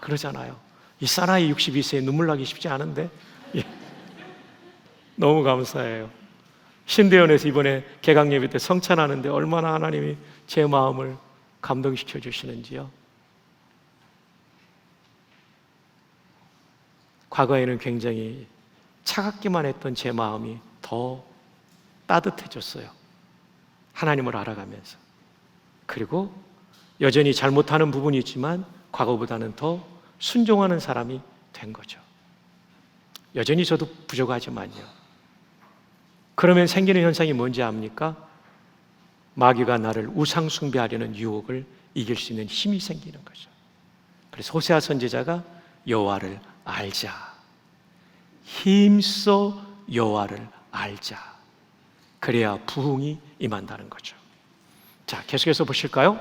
그러잖아요. 이 사나이 62세에 눈물 나기 쉽지 않은데 너무 감사해요. 신대원에서 이번에 개강 예배 때 성찬하는데 얼마나 하나님이 제 마음을 감동시켜 주시는지요. 과거에는 굉장히 차갑기만 했던 제 마음이 더 따뜻해졌어요. 하나님을 알아가면서. 그리고 여전히 잘못하는 부분이 있지만 과거보다는 더 순종하는 사람이 된 거죠. 여전히 저도 부족하지만요. 그러면 생기는 현상이 뭔지 압니까? 마귀가 나를 우상 숭배하려는 유혹을 이길 수 있는 힘이 생기는 거죠. 그래서 호세아 선지자가 여호와를 알자. 힘써 여호와를 알자. 그래야 부흥이 임한다는 거죠. 자, 계속해서 보실까요?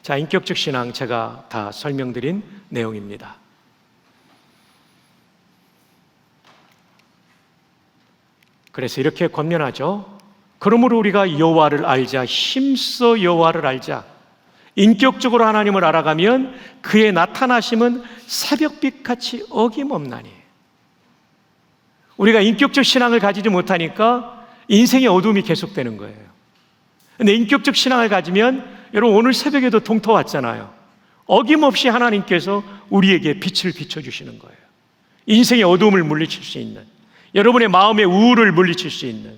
자, 인격적 신앙 제가 다 설명드린 내용입니다. 그래서 이렇게 권면하죠. 그러므로 우리가 여호와를 알자, 힘써 여호와를 알자. 인격적으로 하나님을 알아가면 그의 나타나심은 새벽빛같이 어김없나니. 우리가 인격적 신앙을 가지지 못하니까 인생의 어둠이 계속되는 거예요. 근데 인격적 신앙을 가지면 여러분 오늘 새벽에도 동터 왔잖아요. 어김없이 하나님께서 우리에게 빛을 비춰주시는 거예요. 인생의 어두움을 물리칠 수 있는, 여러분의 마음의 우울을 물리칠 수 있는,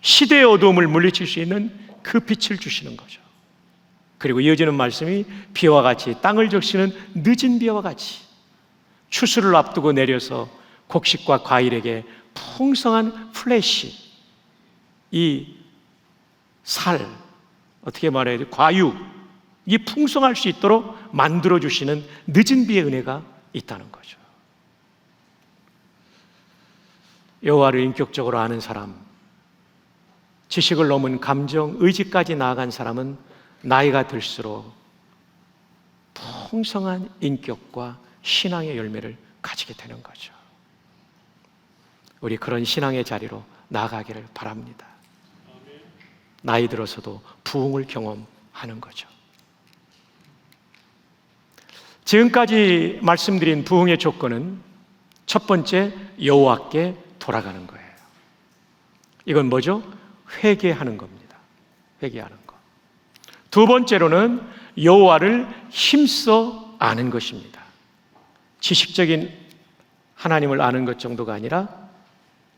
시대의 어두움을 물리칠 수 있는 그 빛을 주시는 거죠. 그리고 이어지는 말씀이 비와 같이 땅을 적시는 늦은 비와 같이 추수를 앞두고 내려서 곡식과 과일에게 풍성한 플래시, 이 살, 어떻게 말해야 돼? 과육, 이 풍성할 수 있도록 만들어주시는 늦은 비의 은혜가 있다는 거죠. 여호와를 인격적으로 아는 사람, 지식을 넘은 감정, 의지까지 나아간 사람은 나이가 들수록 풍성한 인격과 신앙의 열매를 가지게 되는 거죠. 우리 그런 신앙의 자리로 나아가기를 바랍니다. 나이 들어서도 부흥을 경험하는 거죠. 지금까지 말씀드린 부흥의 조건은 첫 번째, 여호와께 돌아가는 거예요. 이건 뭐죠? 회개하는 겁니다. 회개하는 것. 두 번째로는 여호와를 힘써 아는 것입니다. 지식적인 하나님을 아는 것 정도가 아니라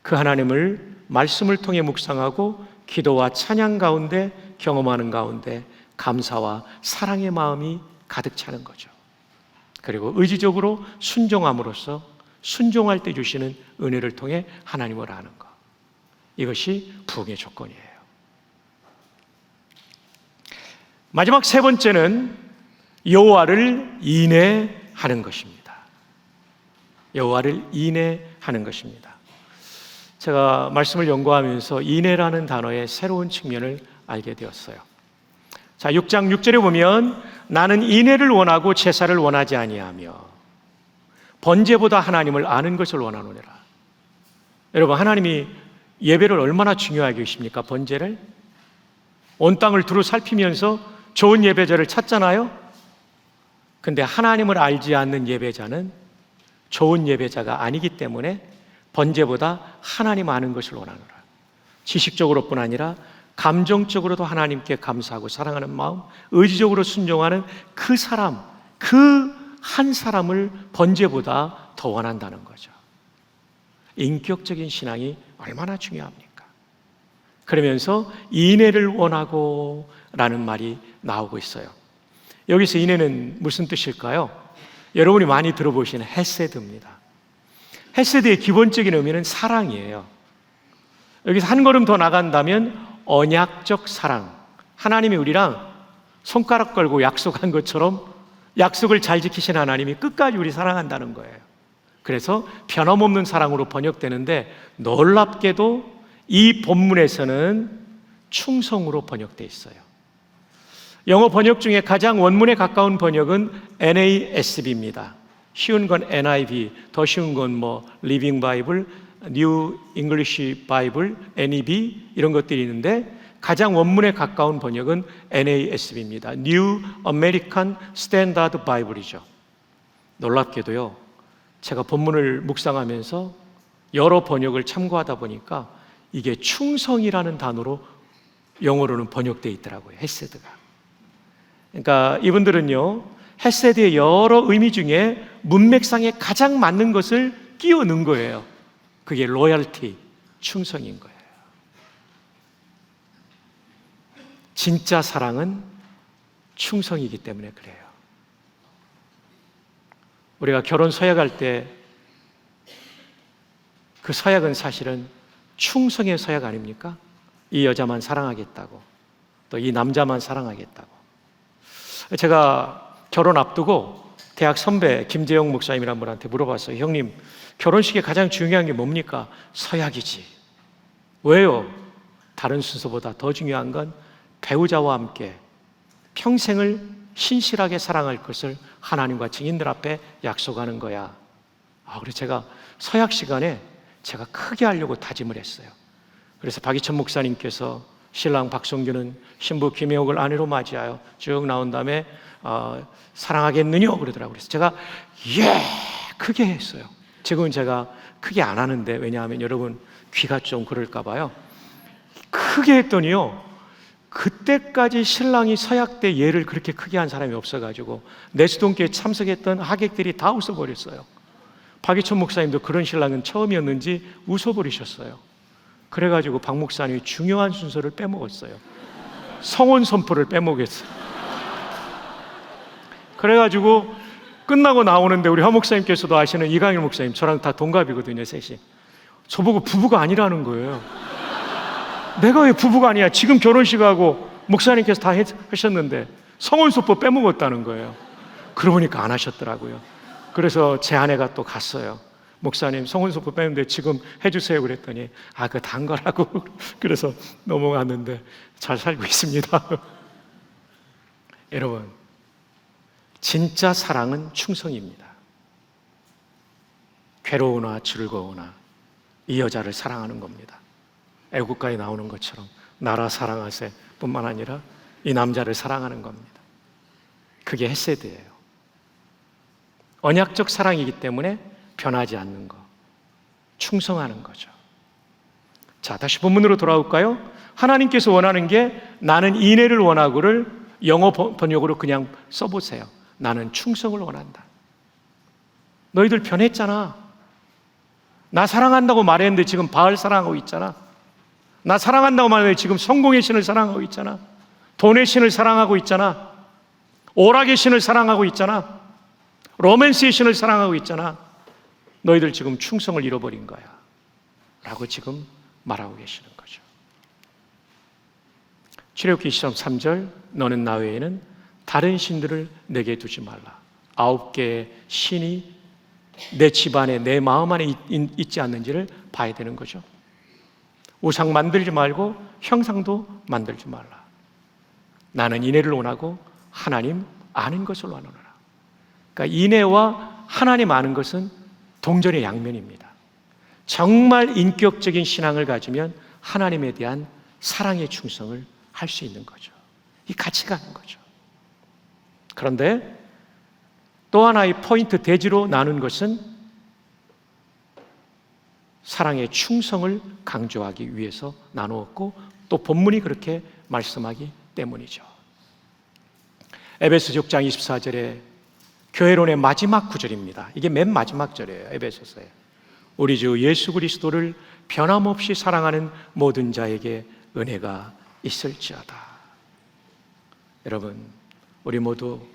그 하나님을 말씀을 통해 묵상하고 기도와 찬양 가운데 경험하는 가운데 감사와 사랑의 마음이 가득 차는 거죠. 그리고 의지적으로 순종함으로써 순종할 때 주시는 은혜를 통해 하나님을 아는 것. 이것이 부흥의 조건이에요. 마지막 세 번째는 여호와를 인내하는 것입니다. 여호와를 인내하는 것입니다. 제가 말씀을 연구하면서 인내라는 단어의 새로운 측면을 알게 되었어요. 자, 6장 6절에 보면 나는 인내를 원하고 제사를 원하지 아니하며 번제보다 하나님을 아는 것을 원하노니라. 여러분, 하나님이 예배를 얼마나 중요하게 여기십니까? 번제를 온 땅을 두루 살피면서 좋은 예배자를 찾잖아요. 근데 하나님을 알지 않는 예배자는 좋은 예배자가 아니기 때문에 번제보다 하나님 아는 것을 원하노라. 지식적으로뿐 아니라 감정적으로도 하나님께 감사하고 사랑하는 마음, 의지적으로 순종하는 그 사람, 그 한 사람을 번제보다 더 원한다는 거죠. 인격적인 신앙이 얼마나 중요합니까? 그러면서 인애를 원하고 라는 말이 나오고 있어요. 여기서 인애는 무슨 뜻일까요? 여러분이 많이 들어보신 헤세드입니다. 헤세드의 기본적인 의미는 사랑이에요. 여기서 한 걸음 더 나간다면 언약적 사랑. 하나님이 우리랑 손가락 걸고 약속한 것처럼 약속을 잘 지키신 하나님이 끝까지 우리 사랑한다는 거예요. 그래서 변함없는 사랑으로 번역되는데 놀랍게도 이 본문에서는 충성으로 번역되어 있어요. 영어 번역 중에 가장 원문에 가까운 번역은 NASB입니다. 쉬운 건 NIV, 더 쉬운 건 Living Bible, New English Bible, NEB 이런 것들이 있는데 가장 원문에 가까운 번역은 NASB입니다. New American Standard Bible이죠. 놀랍게도요, 제가 본문을 묵상하면서 여러 번역을 참고하다 보니까 이게 충성이라는 단어로 영어로는 번역되어 있더라고요. 헤세드가. 그러니까 이분들은요, 헤세드의 여러 의미 중에 문맥상에 가장 맞는 것을 끼워 넣은 거예요. 그게 로열티, 충성인 거예요. 진짜 사랑은 충성이기 때문에 그래요. 우리가 결혼 서약할 때 그 서약은 사실은 충성의 서약 아닙니까? 이 여자만 사랑하겠다고, 또 이 남자만 사랑하겠다고. 제가 결혼 앞두고 대학 선배 김재영 목사님이라는 분한테 물어봤어요. 형님, 결혼식에 가장 중요한 게 뭡니까? 서약이지. 왜요? 다른 순서보다 더 중요한 건 배우자와 함께 평생을 신실하게 사랑할 것을 하나님과 증인들 앞에 약속하는 거야. 그래서 제가 서약 시간에 제가 크게 하려고 다짐을 했어요. 그래서 박이천 목사님께서 신랑 박성규는 신부 김혜옥을 아내로 맞이하여 쭉 나온 다음에 사랑하겠느냐 그러더라고요. 그래서 제가 크게 했어요. 지금은 제가 크게 안 하는데, 왜냐하면 여러분 귀가 좀 그럴까 봐요. 크게 했더니요, 그때까지 신랑이 서약 때 예를 그렇게 크게 한 사람이 없어가지고 내수동교에 참석했던 하객들이 다 웃어버렸어요. 박이천 목사님도 그런 신랑은 처음이었는지 웃어버리셨어요. 그래가지고 박 목사님이 중요한 순서를 빼먹었어요. 성혼 선포를 빼먹였어요. 그래가지고 끝나고 나오는데 우리 화 목사님께서도 아시는 이강일 목사님, 저랑 다 동갑이거든요, 셋이. 저보고 부부가 아니라는 거예요. 내가 왜 부부가 아니야? 지금 결혼식하고 목사님께서 다 하셨는데 성혼 선포 빼먹었다는 거예요. 그러고 보니까 안 하셨더라고요. 그래서 제 아내가 또 갔어요. 목사님 성혼 선포 빼는데 지금 해주세요 그랬더니 그거 단 거라고. 그래서 넘어갔는데 잘 살고 있습니다. 여러분, 진짜 사랑은 충성입니다. 괴로우나 즐거우나 이 여자를 사랑하는 겁니다. 애국가에 나오는 것처럼 나라 사랑하세 뿐만 아니라 이 남자를 사랑하는 겁니다. 그게 헤세드예요. 언약적 사랑이기 때문에 변하지 않는 거, 충성하는 거죠. 자, 다시 본문으로 돌아올까요? 하나님께서 원하는 게 나는 인애를 원하고를 영어 번역으로 그냥 써보세요. 나는 충성을 원한다. 너희들 변했잖아. 나 사랑한다고 말했는데 지금 바알 사랑하고 있잖아. 나 사랑한다고 말했는데 지금 성공의 신을 사랑하고 있잖아. 돈의 신을 사랑하고 있잖아. 오락의 신을 사랑하고 있잖아. 로맨스의 신을 사랑하고 있잖아. 너희들 지금 충성을 잃어버린 거야 라고 지금 말하고 계시는 거죠. 출애굽기 23절 너는 나 외에는 다른 신들을 내게 두지 말라. 9개의 신이 내 집안에 내 마음 안에 있지 않는지를 봐야 되는 거죠. 우상 만들지 말고 형상도 만들지 말라. 나는 인애를 원하고 하나님 아는 것을 원하노라. 그러니까 인애와 하나님 아는 것은 동전의 양면입니다. 정말 인격적인 신앙을 가지면 하나님에 대한 사랑의 충성을 할 수 있는 거죠. 이 같이 가는 거죠. 그런데 또 하나의 포인트 대지로 나눈 것은 사랑의 충성을 강조하기 위해서 나누었고 또 본문이 그렇게 말씀하기 때문이죠. 에베소 6장 24절에 교회론의 마지막 구절입니다. 이게 맨 마지막 절이에요. 에베소서에 우리 주 예수 그리스도를 변함없이 사랑하는 모든 자에게 은혜가 있을지어다. 여러분, 우리 모두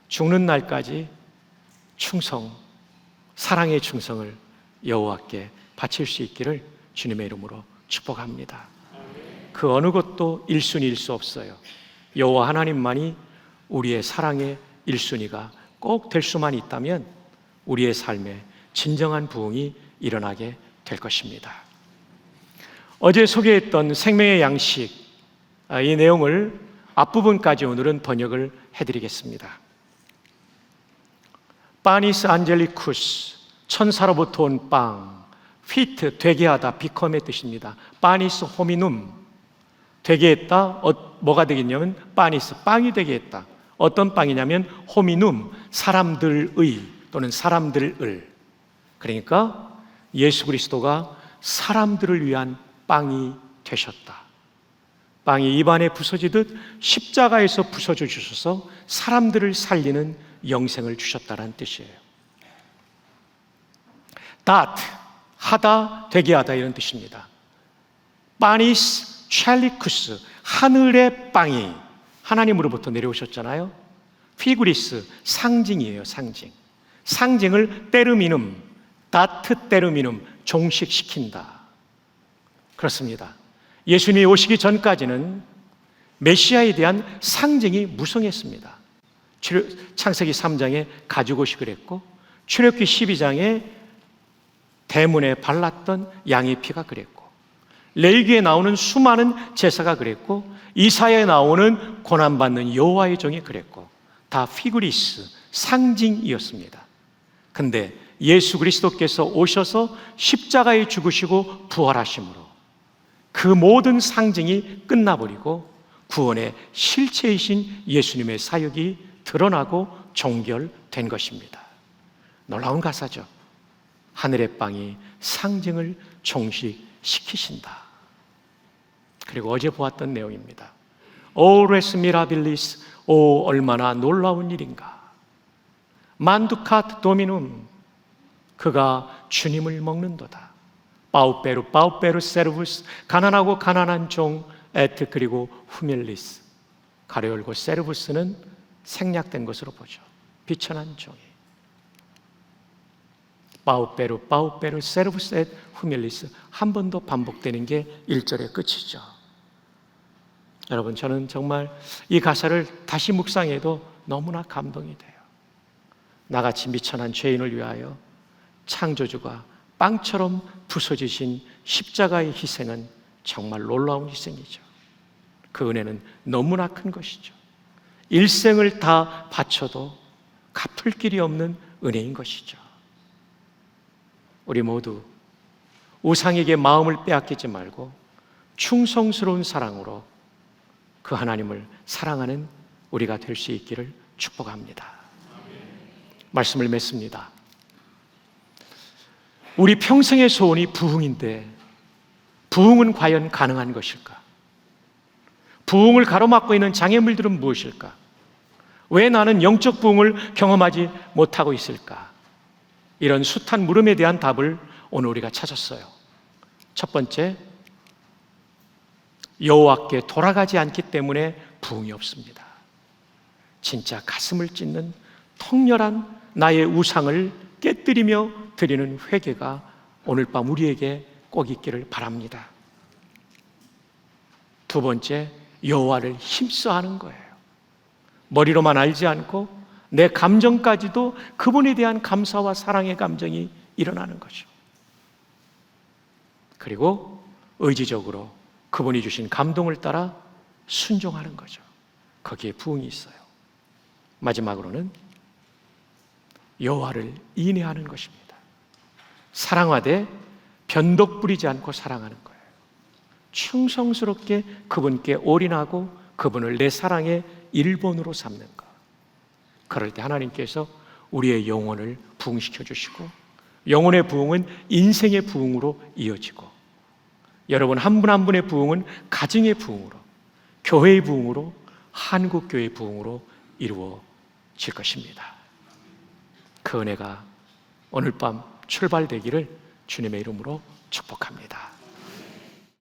죽는 날까지 충성, 사랑의 충성을 여호와께 바칠 수 있기를 주님의 이름으로 축복합니다. 그 어느 것도 1순위일 수 없어요. 여호와 하나님만이 우리의 사랑의 1순위가 꼭 될 수만 있다면 우리의 삶에 진정한 부흥이 일어나게 될 것입니다. 어제 소개했던 생명의 양식, 이 내용을 앞부분까지 오늘은 번역을 해드리겠습니다. 파니스 안젤리쿠스, 천사로부터 온 빵, 피트, 되게 하다, 비컴의 뜻입니다. 파니스 호미눔, 되게 했다. 뭐가 되겠냐면 파니스, 빵이 되게 했다. 어떤 빵이냐면 호미눔, 사람들의 또는 사람들을. 그러니까 예수 그리스도가 사람들을 위한 빵이 되셨다. 빵이 입안에 부서지듯 십자가에서 부서져 주셔서 사람들을 살리는 영생을 주셨다는 뜻이에요. 닷, 하다, 되게 하다 이런 뜻입니다. 파니스 찰리쿠스, 하늘의 빵이 하나님으로부터 내려오셨잖아요. 피구리스, 상징이에요. 상징. 상징을 때르미눔, 다트 때르미눔, 종식시킨다. 그렇습니다. 예수님이 오시기 전까지는 메시아에 대한 상징이 무성했습니다. 창세기 3장에 가죽옷이 그랬고 출애굽기 12장에 대문에 발랐던 양의 피가 그랬고 레위기에 나오는 수많은 제사가 그랬고 이사야에 나오는 고난받는 여호와의 종이 그랬고 다 피구리스, 상징이었습니다. 근데 예수 그리스도께서 오셔서 십자가에 죽으시고 부활하심으로 그 모든 상징이 끝나버리고 구원의 실체이신 예수님의 사역이 드러나고 종결된 것입니다. 놀라운 가사죠. 하늘의 빵이 상징을 종식시키신다. 그리고 어제 보았던 내용입니다. 오 레스 미라빌리스, 오 얼마나 놀라운 일인가. 만두카트 도미눔, 그가 주님을 먹는도다. 바우페루 세르부스, 가난하고 가난한 종 에트, 그리고 후밀리스, 가로 열고 세르부스는 생략된 것으로 보죠. 비천한 종이. 빠우페르 세르부스 엣 후밀리스, 한 번 더 반복되는 게 1절의 끝이죠. 여러분, 저는 정말 이 가사를 다시 묵상해도 너무나 감동이 돼요. 나같이 미천한 죄인을 위하여 창조주가 빵처럼 부서지신 십자가의 희생은 정말 놀라운 희생이죠. 그 은혜는 너무나 큰 것이죠. 일생을 다 바쳐도 갚을 길이 없는 은혜인 것이죠. 우리 모두 우상에게 마음을 빼앗기지 말고 충성스러운 사랑으로 그 하나님을 사랑하는 우리가 될 수 있기를 축복합니다. 말씀을 맺습니다. 우리 평생의 소원이 부흥인데 부흥은 과연 가능한 것일까? 부흥을 가로막고 있는 장애물들은 무엇일까? 왜 나는 영적 부흥을 경험하지 못하고 있을까? 이런 숱한 물음에 대한 답을 오늘 우리가 찾았어요. 첫 번째, 여호와께 돌아가지 않기 때문에 부흥이 없습니다. 진짜 가슴을 찢는 통렬한 나의 우상을 깨뜨리며 드리는 회개가 오늘 밤 우리에게 꼭 있기를 바랍니다. 두 번째, 여호와를 힘써 하는 거예요. 머리로만 알지 않고 내 감정까지도 그분에 대한 감사와 사랑의 감정이 일어나는 거죠. 그리고 의지적으로 그분이 주신 감동을 따라 순종하는 거죠. 거기에 부흥이 있어요. 마지막으로는 여호와를 인내하는 것입니다. 사랑하되 변덕 부리지 않고 사랑하는 거예요. 충성스럽게 그분께 올인하고 그분을 내 사랑의 일본으로 삼는 것. 그럴 때 하나님께서 우리의 영혼을 부흥시켜 주시고 영혼의 부흥은 인생의 부흥으로 이어지고 여러분 한 분 한 분의 부흥은 가정의 부흥으로, 교회의 부흥으로, 한국교회의 부흥으로 이루어질 것입니다. 그 은혜가 오늘 밤 출발되기를 주님의 이름으로 축복합니다.